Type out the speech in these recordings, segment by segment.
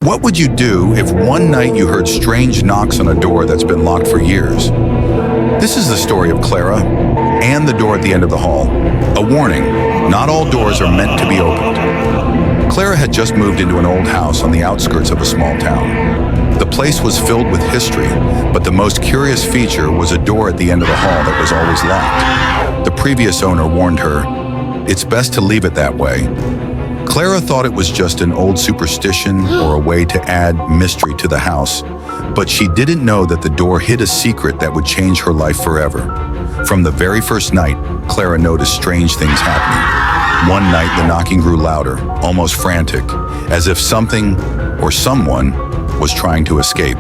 What would you do if one night you heard strange knocks on a door that's been locked for years? This is the story of Clara and the door at the end of the hall. A warning, not all doors are meant to be opened. Clara had just moved into an old house on the outskirts of a small town. The place was filled with history, but the most curious feature was a door at the end of the hall that was always locked. The previous owner warned her, "It's best to leave it that way." Clara thought it was just an old superstition or a way to add mystery to the house, but she didn't know that the door hid a secret that would change her life forever. From the very first night, Clara noticed strange things happening. One night, the knocking grew louder, almost frantic, as if something or someone was trying to escape.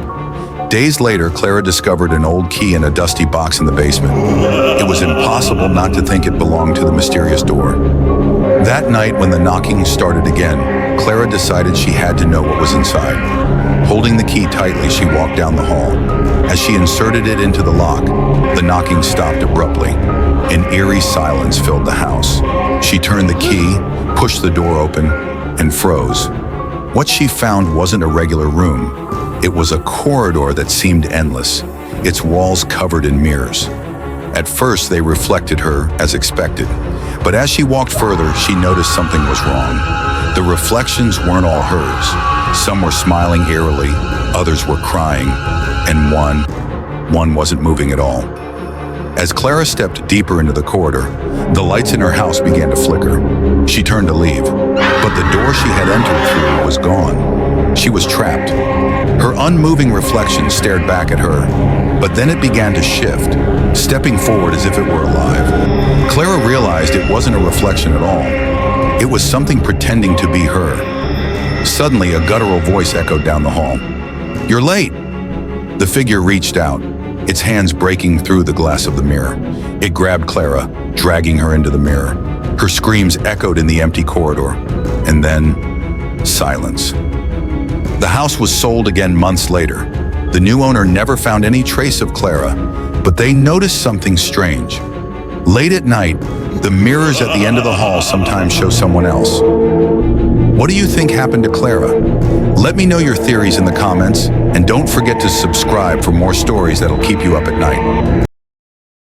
Days later, Clara discovered an old key in a dusty box in the basement. It was impossible not to think it belonged to the mysterious door. That night, when the knocking started again, Clara decided she had to know what was inside. Holding the key tightly, she walked down the hall. As she inserted it into the lock, the knocking stopped abruptly. An eerie silence filled the house. She turned the key, pushed the door open, and froze. What she found wasn't a regular room. It was a corridor that seemed endless, its walls covered in mirrors. At first, they reflected her as expected, but as she walked further, she noticed something was wrong. The reflections weren't all hers. Some were smiling eerily, others were crying, and one wasn't moving at all. As Clara stepped deeper into the corridor, the lights in her house began to flicker. She turned to leave, but the door she had entered through was gone. She was trapped. Her unmoving reflection stared back at her, but then it began to shift, stepping forward as if it were alive. Clara realized it wasn't a reflection at all. It was something pretending to be her. Suddenly, a guttural voice echoed down the hall. "You're late!" The figure reached out, its hands breaking through the glass of the mirror. It grabbed Clara, dragging her into the mirror. Her screams echoed in the empty corridor, and then silence. The house was sold again months later. The new owner never found any trace of Clara, but they noticed something strange. Late at night, the mirrors at the end of the hall sometimes show someone else. What do you think happened to Clara? Let me know your theories in the comments, and don't forget to subscribe for more stories that'll keep you up at night.